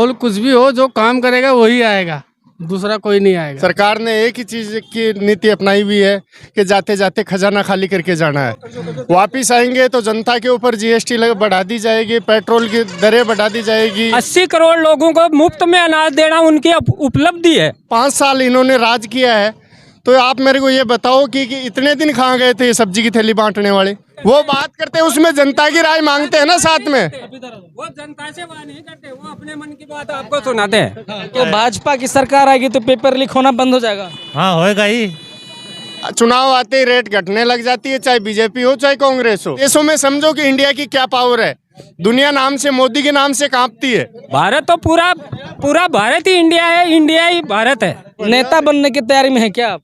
माहौल कुछ भी हो, जो काम करेगा वही आएगा, दूसरा कोई नहीं आएगा। सरकार ने एक ही चीज की नीति अपनाई हुई है कि जाते जाते खजाना खाली करके जाना है। वापिस आएंगे तो जनता के ऊपर जीएसटी बढ़ा दी जाएगी, पेट्रोल की दरें बढ़ा दी जाएगी। 80 करोड़ लोगों को मुफ्त में अनाज देना उनकी उपलब्धि है। 5 साल इन्होंने राज किया है, तो आप मेरे को ये बताओ कि इतने दिन कहाँ गए थे ये सब्जी की थैली बांटने वाले? वो बात करते हैं उसमें जनता की राय मांगते हैं ना साथ में। वो जनता से बात नहीं करते, वो अपने मन की बात आपको सुनाते हैं। तो भाजपा की सरकार आएगी तो पेपर लीक होना बंद हो जाएगा। हाँ होएगा ही। चुनाव आते ही रेट घटने लग जाती है, चाहे बीजेपी हो चाहे कांग्रेस हो। देशों में समझो कि इंडिया की क्या पावर है, दुनिया नाम से, मोदी के नाम से कांपती है। भारत तो पूरा भारत ही इंडिया है, इंडिया ही भारत है। नेता बनने की तैयारी में है क्या आप?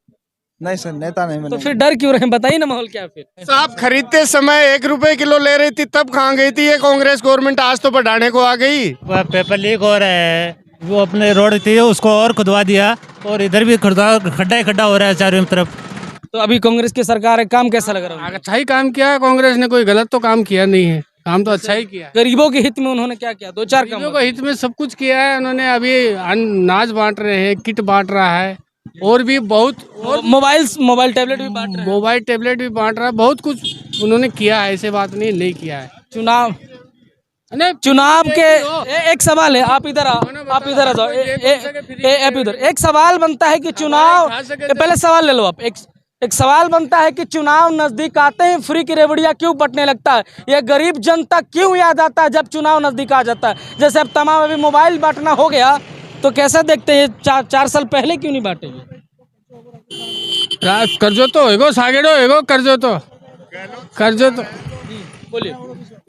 नहीं सर, नेता नहीं बने। तो फिर डर क्यों रहे? बताइए ना माहौल क्या फिर। साहब खरीदते समय 1 रुपए किलो ले रही थी, तब कहाँ गई थी ये कांग्रेस गवर्नमेंट? आज तो बढ़ाने को आ गई। वह पेपर लीक हो रहा है, वो अपने रोड थी उसको और खुदवा दिया, और इधर भी खड्डा ही खड्डा हो रहा है चारों तरफ। तो अभी कांग्रेस की सरकार है, काम कैसा लग रहा है? अच्छा ही काम किया है कांग्रेस ने, कोई गलत तो काम किया नहीं है, काम तो अच्छा ही किया है। गरीबों के हित में उन्होंने क्या किया? 2-4 काम। गरीबों के हित में सब कुछ किया है उन्होंने। अभी अनाज बांट रहे हैं, किट बांट रहा है, और भी बहुत, और मोबाइल टैबलेट भी बांट रहे हैं। मोबाइल टैबलेट भी बांट रहा है, बहुत कुछ उन्होंने किया है, ऐसे बात नहीं किया है। चुनाव के एक सवाल है, आप इधर आओ, आप इधर आ जाओ। आप इधर। एक सवाल बनता है कि चुनाव, पहले सवाल ले लो आप। एक सवाल बनता है कि चुनाव नजदीक आते ही फ्री की रेवड़ियां क्यों बंटने लगता है? ये गरीब जनता क्यों याद आता है जब चुनाव नजदीक आ जाता है? जैसे अब तमाम अभी मोबाइल बांटना हो गया, तो कैसा देखते हैं? 4 साल पहले क्यों नहीं बांटे? कर्जो तो होएगो, सागेड़ो होएगो, कर्जो तो बोलिए।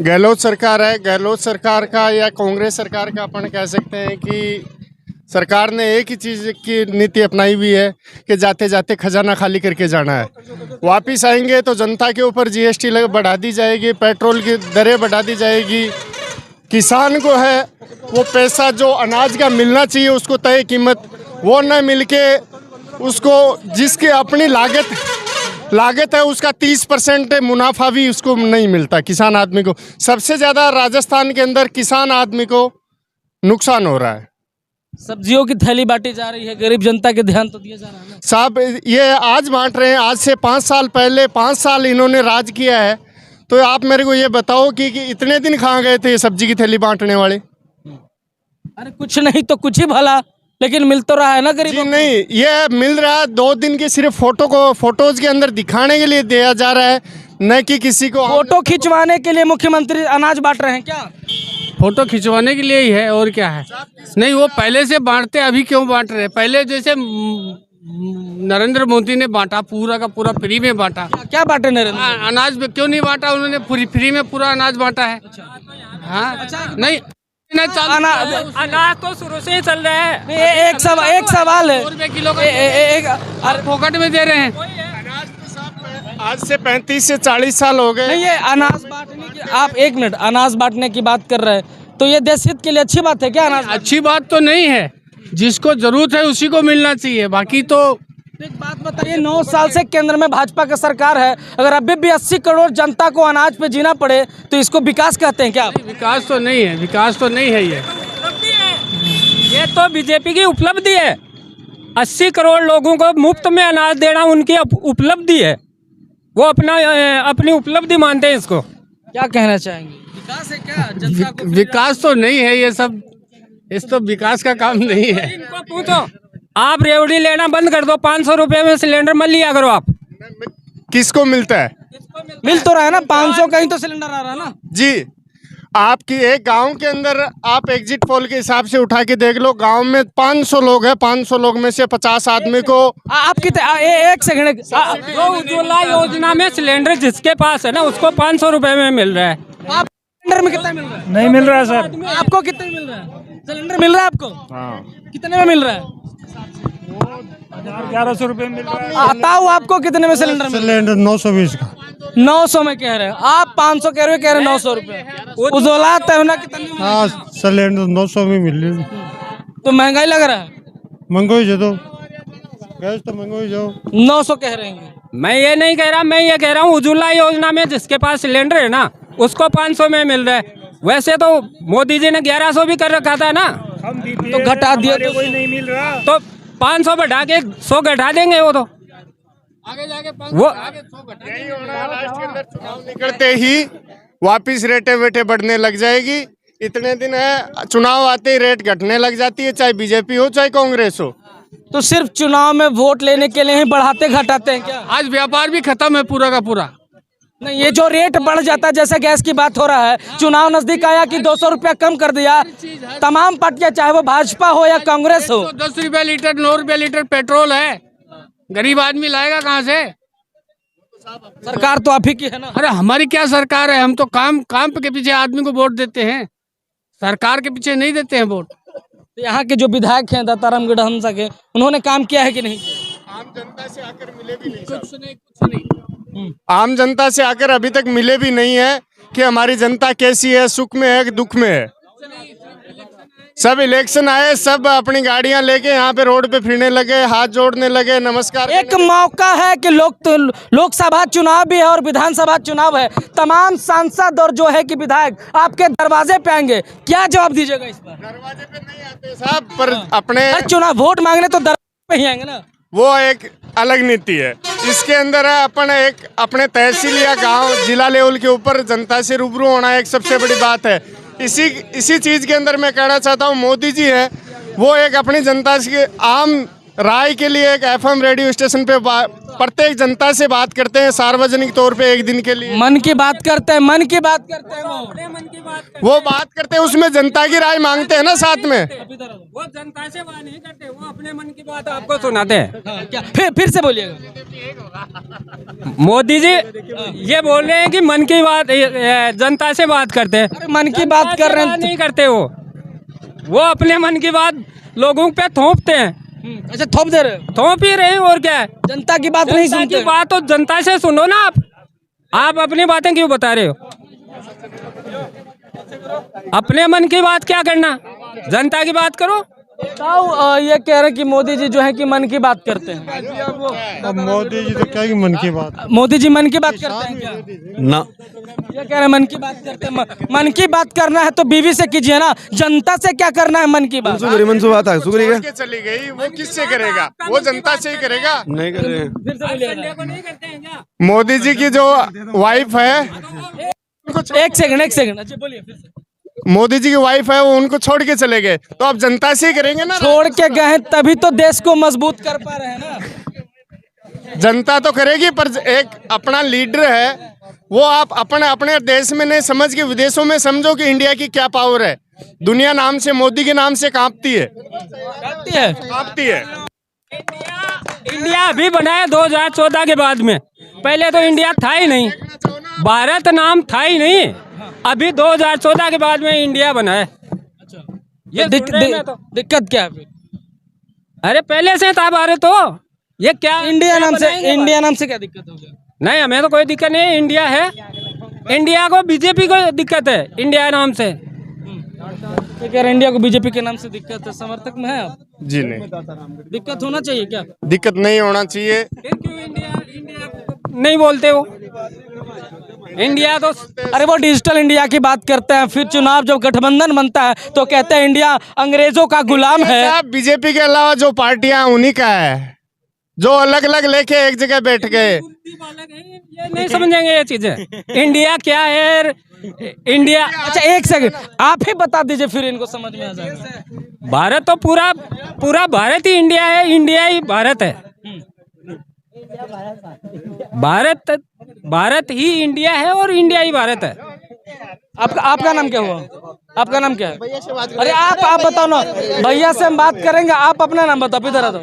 गहलोत सरकार है, गहलोत सरकार का या कांग्रेस सरकार का अपन कह सकते हैं कि सरकार ने एक ही चीज की नीति अपनाई हुई है कि जाते जाते खजाना खाली करके जाना है। वापिस आएंगे तो जनता के ऊपर जीएसटी बढ़ा दी जाएगी, पेट्रोल की दरें बढ़ा दी जाएगी। किसान को है वो पैसा जो अनाज का मिलना चाहिए, उसको तय कीमत वो न मिल के उसको जिसकी अपनी लागत है उसका 30% मुनाफा भी उसको नहीं मिलता किसान आदमी को। सबसे ज़्यादा राजस्थान के अंदर किसान आदमी को नुकसान हो रहा है। सब्जियों की थैली बांटी जा रही है, गरीब जनता के ध्यान तो दिया जा रहा है ना साहब। ये आज बांट रहे हैं, आज से 5 साल पहले, 5 साल इन्होंने राज किया है, तो आप मेरे को ये बताओ कि इतने दिन कहाँ गए थे ये सब्जी की थैली बांटने वाले? अरे कुछ नहीं तो कुछ ही भला, लेकिन मिल तो रहा है ना गरीबों को। नहीं, ये मिल रहा है 2 दिन की सिर्फ फोटोज के अंदर दिखाने के लिए दिया जा रहा है, न कि किसी को फोटो खिंचवाने के लिए मुख्यमंत्री अनाज बांट रहे हैं क्या? फोटो खिंचवाने के लिए ही है, और क्या है? नहीं, वो पहले से बांटते, अभी क्यों बांट रहे हैं? पहले जैसे नरेंद्र मोदी ने बांटा, पूरा का पूरा फ्री में बांटा। क्या बांटे नरेंद्र? अनाज में क्यों नहीं बांटा उन्होंने? फ्री में पूरा अनाज बांटा है। हाँ, नहीं अनाज तो शुरू से ही चल रहा है। एक सवाल है, 100 रुपए किलो का फोकट में दे रहे हैं। आज से 35 से 40 साल हो गए। नहीं, ये अनाज बांटने की, आप 1 मिनट, अनाज बांटने की बात कर रहे हैं, तो ये देश हित के लिए अच्छी बात है क्या? अनाज अच्छी बात तो नहीं है, जिसको जरूरत है उसी को मिलना चाहिए, बाकी तो। एक बात बताइए, 9 साल से केंद्र में भाजपा की सरकार है, अगर अभी भी 80 करोड़ जनता को अनाज पे जीना पड़े तो इसको विकास कहते हैं क्या? विकास तो नहीं है, विकास तो नहीं है। ये तो बीजेपी की उपलब्धि है। 80 करोड़ लोगों को मुफ्त में अनाज देना उनकी उपलब्धि है, वो अपनी उपलब्धि मानते हैं इसको। क्या कहना चाहेंगे? विकास है क्या? जनता को विकास तो नहीं है ये सब, इस तो विकास का काम नहीं है। इनको पूछो, आप रेवड़ी लेना बंद कर दो, 500 रुपए में सिलेंडर मत लिया करो आप। किसको मिलता है? मिल तो रहा है ना, 500 का ही तो सिलेंडर आ रहा है ना जी। आपकी एक गांव के अंदर आप एग्जिट पोल के हिसाब से उठा के देख लो, गांव में 500 लोग हैं, 500 लोग में से 50 आदमी को आप कितने? एक सेकंड, जो उज्ज्वला योजना में सिलेंडर जिसके पास है ना, उसको 500 रुपए में मिल रहा है। आप सिलेंडर में कितना मिल रहा है? नहीं मिल रहा सर। आपको कितने मिल रहा है? सिलेंडर मिल रहा है आपको? हाँ, कितने में मिल रहा है? 1100 रुपए मिल रहा है। बताओ आपको कितने में सिलेंडर मिल रहा है? सिलेंडर 920 का। 900 में कह रहे हैं आप, 500 कह रहे हैं 900 रुपए। उज्ज्वला तहना कितने में? हाँ, सिलेंडर 900 में मिल रही। तो महंगाई लग रहा है। मंगो जो तो गैस तो मंगो जो 900 कह रहे हैं। मैं ये नहीं कह रहा, मैं ये कह रहा हूँ उज्ज्वला योजना में जिसके पास सिलेंडर है ना, उसको 500 में मिल रहा है। वैसे तो मोदी जी ने 1100 भी कर रखा था ना, तो घटा दिया तो कोई नहीं मिल रहा। तो 500 बढ़ा के 100 घटा देंगे वो तो। आगे जाके वो यही होना है, लास्ट के अंदर चुनाव निकलते ही वापिस रेटें वेटें बढ़ने लग जाएगी। इतने दिन है, चुनाव आते ही रेट घटने लग जाती है, चाहे बीजेपी हो चाहे कांग्रेस हो। तो सिर्फ चुनाव में वोट लेने के लिए ही बढ़ाते घटाते हैं क्या? आज व्यापार भी खत्म है पूरा का पूरा। नहीं, ये जो रेट बढ़ जाता है, जैसे गैस की बात हो रहा है, चुनाव नजदीक आया कि 200 रुपया कम कर दिया, तमाम पार्टियां चाहे वो भाजपा हो या कांग्रेस हो। 10 रुपया लीटर 9 रुपया लीटर पेट्रोल है, गरीब आदमी लाएगा कहाँ से? सरकार तो आप ही की है ना। अरे हमारी क्या सरकार है, हम तो काम के पीछे आदमी को वोट देते हैं, सरकार के पीछे नहीं देते हैं वोट। तो यहाँ के जो विधायक हैं दत्ताराम गढ़हंसा के, उन्होंने काम किया है कि नहीं? आम जनता से आकर मिले भी नहीं, कुछ नहीं। आम जनता से आकर अभी तक मिले भी नहीं है कि हमारी जनता कैसी है, सुख में है कि दुख में है। सब इलेक्शन आए, सब अपनी गाड़ियां लेके यहाँ पे रोड पे फिरने लगे, हाथ जोड़ने लगे, नमस्कार एक मौका है कि लोकसभा चुनाव भी है और विधानसभा चुनाव है, तमाम सांसद और जो है कि विधायक आपके दरवाजे पे आएंगे, क्या जवाब दीजिएगा इस पर? दरवाजे पे नहीं आते साहब, पर अपने अरे चुनाव वोट मांगने तो दरवाजे पे ही आएंगे ना। वो एक अलग नीति है। इसके अंदर है अपन एक अपने तहसील या गांव जिला लेवल के ऊपर जनता से रूबरू होना एक सबसे बड़ी बात है। इसी चीज के अंदर मैं कहना चाहता हूँ, मोदी जी है वो एक अपनी जनता से आम राय के लिए एक एफएम रेडियो स्टेशन पे प्रत्येक जनता से बात करते हैं, सार्वजनिक तौर पे एक दिन के लिए मन की बात करते हैं, मन की बात करते हैं वो बात करते हैं, उसमें जनता की राय मांगते हैं ना साथ में। वो जनता से बात नहीं करते, वो अपने मन की बात आपको सुनाते हैं। क्या फिर से बोलिएगा। मोदी जी ये बोल रहे हैं कि मन की बात जनता से बात करते हैं। अरे मन की बात कर रहे हैं नहीं करते वो अपने मन की बात लोगों पे थोपते हैं। अच्छा, थोप दे रहे हो? थोप ही रहे हैं और क्या है? जनता की बात नहीं जनता सुनते। की बात तो जनता से सुनो ना। आप अपनी बातें क्यों बता रहे हो? अपने मन की बात क्या करना, जनता की बात करो। ये कह रहे हैं कि मोदी जी जो है कि मन की बात करते हैं। अब मोदी जी तो क्या ही मन की बात। मोदी जी मन की बात करते हैं क्या? ना, ये कह रहे हैं मन की बात करते हैं। मन की बात करना है तो बीवी से कीजिए ना, जनता से क्या करना है मन की बात? बात है सुगरी छोड़ के चली गई, वो किससे करेगा? वो जनता से ही करेगा। नहीं कर रहे। फिर से बोलिएगा। नहीं करते हैं क्या? मोदी जी की जो वाइफ है, एक सेकंड। अच्छा बोलिए फिर से। मोदी जी की वाइफ है, वो उनको छोड़ के चले गए, तो अब जनता से ही करेंगे ना। छोड़ के गए हैं तभी तो देश को मजबूत कर पा रहे हैं ना। जनता तो करेगी, पर एक अपना लीडर है वो आप अपने देश में नहीं समझ के विदेशों में समझो कि इंडिया की क्या पावर है। दुनिया नाम से, मोदी के नाम से कांपती है। इंडिया अभी बना है 2014 के बाद में, पहले तो इंडिया था ही नहीं, भारत नाम था ही नहीं। अभी 2014 के बाद में इंडिया बना है। ये दिक्कत क्या है फिर? अरे पहले से था भारत तो, ये क्या इंडिया नाम से क्या दिक्कत हो गया? नहीं, हमें तो कोई दिक्कत नहीं, इंडिया है। इंडिया को बीजेपी को दिक्कत है इंडिया नाम से। ये कह रहे इंडिया को बीजेपी के नाम से दिक्कत है, समर्थक में है आप? जी नहीं, दिक्कत होना चाहिए क्या? दिक्कत नहीं होना चाहिए। फिर क्यों इंडिया नहीं बोलते हो? इंडिया तो अरे वो डिजिटल इंडिया की बात करते हैं, फिर चुनाव जब गठबंधन बनता है तो कहते हैं इंडिया अंग्रेजों का गुलाम है। साहब, बीजेपी के अलावा जो पार्टियां उन्हीं का है, जो अलग अलग लेके एक जगह बैठ गए। ये नहीं समझेंगे ये चीजें। इंडिया क्या है? इंडिया अच्छा एक सेकंड, आप ही बता दीजिए फिर इनको समझ में आ जाएगा। भारत तो पूरा भारत ही इंडिया है, इंडिया ही भारत है। भारत ही इंडिया है और इंडिया ही भारत है। आपका नाम क्या हुआ? आपका नाम क्या है? अरे आप बताओ ना, भैया से हम बात करेंगे, आप अपना नाम बताओ। इधर आ जाओ।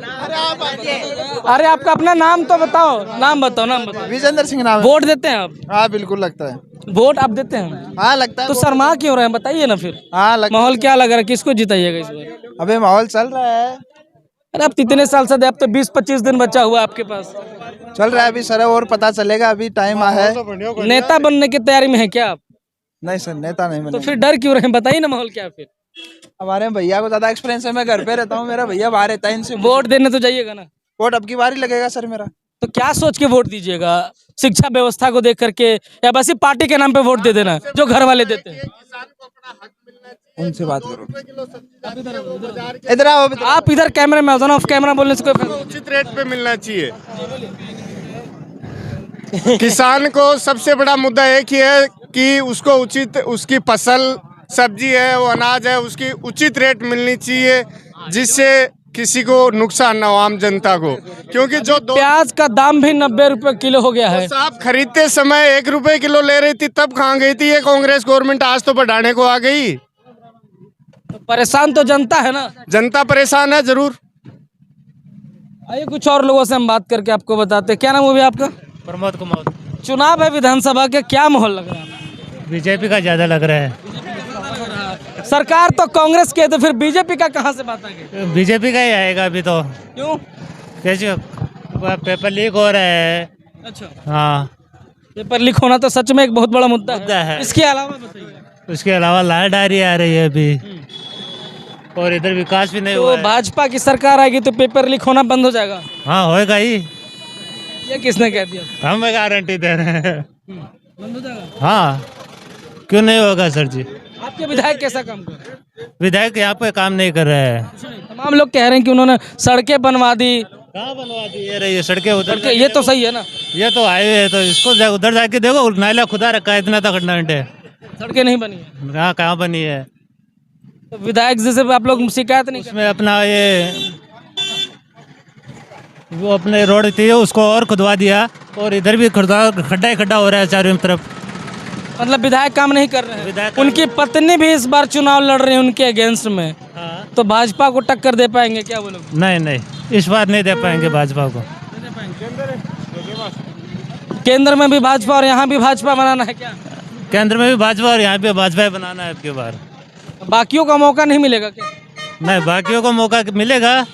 अरे आपका अपना नाम तो बताओ, नाम बताओ। विजेंद्र सिंह नाम है। वोट देते हैं आप? हाँ बिल्कुल लगता है। वोट आप देते हैं? हाँ लगता है। तो शर्मा क्यों रहे हैं, बताइए ना फिर। हाँ लगता माहौल क्या लग रहा है, किसको जिताइएगा इस बार? अबे माहौल चल रहा है। अरे आप इतने साल से अब तो 20-25 दिन बचा हुआ आपके पास। चल रहा है अभी सर, और पता चलेगा, अभी टाइम है। नेता बनने की तैयारी में है क्या आप? नहीं सर, नेता नहीं तो बने। फिर डर क्यों रहे, बताइए ना माहौल क्या है फिर? हमारे भैया को ज्यादा एक्सपीरियंस है, मैं घर पे रहता हूँ, मेरा भैया बाहर रहता है। इनसे वोट देने तो जाइएगा ना। वोट अब की बार ही लगेगा सर मेरा। तो क्या सोच के वोट दीजिएगा? शिक्षा व्यवस्था को देख करके, या बस पार्टी के नाम पे वोट दे देना जो घर वाले देते हैं? किसान को अपना हक मिलना चाहिए। उनसे बात करो। इधर आओ। आप इधर कैमरे में हो ना, ऑफ कैमरा बोलने से कोई फायदा नहीं। उचित रेट पे मिलना चाहिए। किसान को सबसे बड़ा मुद्दा एक ही है कि उसको उचित, उसकी फसल सब्जी है, वो अनाज है, उसकी उचित रेट मिलनी चाहिए, जिससे किसी को नुकसान ना हो, आम जनता को। क्योंकि जो प्याज का दाम भी 90 रुपए किलो हो गया है। साहब खरीदते समय 1 रुपए किलो ले रही थी, तब कहाँ गई थी ये कांग्रेस गवर्नमेंट? आज तो बढ़ाने को आ गई। तो परेशान तो जनता है ना। जनता परेशान है जरूर। आइए कुछ और लोगों से हम बात करके आपको बताते हैं। क्या नाम हुआ आपका? प्रमोद कुमार। चुनाव है विधानसभा के, क्या माहौल लग रहा है? बीजेपी का ज़्यादा लग रहा है। सरकार तो कांग्रेस की है, तो फिर बीजेपी का कहाँ से बात आ गई? बीजेपी का ही आएगा अभी तो। क्यों? कैसे पेपर लीक हो रहा है। अच्छा, हाँ, पेपर लीक होना तो सच में एक बहुत बड़ा मुद्दा है। इसके अलावा बताइए। उसके अलावा लाल डायरी आ रही है अभी, और इधर विकास भी नहीं हुआ तो है। भाजपा की सरकार आएगी तो पेपर लीक होना बंद हो जाएगा? हाँ होएगा ही, ये किसने कह दिया? हम गारंटी दे रहे हैं। बंद हो जाएगा? हाँ, क्यों नहीं होगा सर जी? आपके विधायक कैसा काम कर रहे हैं? विधायक यहाँ पे काम नहीं कर रहा है। तमाम लोग कह रहे हैं कि उन्होंने सड़कें बनवा दी। कहाँ बनवा दी ये रही है सड़कें उधर? ये तो सही है ना, ये तो हाईवे है, तो इसको उधर जाके देखो, नाला खुदा रखा है, इतना तक है। सड़कें नहीं बनी है। हाँ, कहाँ बनी है? तो विधायक जी से आप लोग शिकायत नहीं उसमें अपना ये वो अपने रोड थी उसको और खुदवा दिया, और इधर भी खड्डा ही खड्डा हो रहा है चारों तरफ। मतलब विधायक काम नहीं कर रहे हैं। विधायक उनकी पत्नी भी इस बार चुनाव लड़ रही है उनके अगेंस्ट में। हाँ। तो भाजपा को टक्कर दे पाएंगे क्या वो लोग? नहीं नहीं, इस बार नहीं दे पाएंगे भाजपा को। केंद्र में भी भाजपा और यहाँ भी भाजपा बनाना है क्या? केंद्र में भी भाजपा और यहाँ पे भाजपा ही बनाना है अब की बार। बाकियों का मौका नहीं मिलेगा क्या? नहीं, बाकियों को मौका मिलेगा,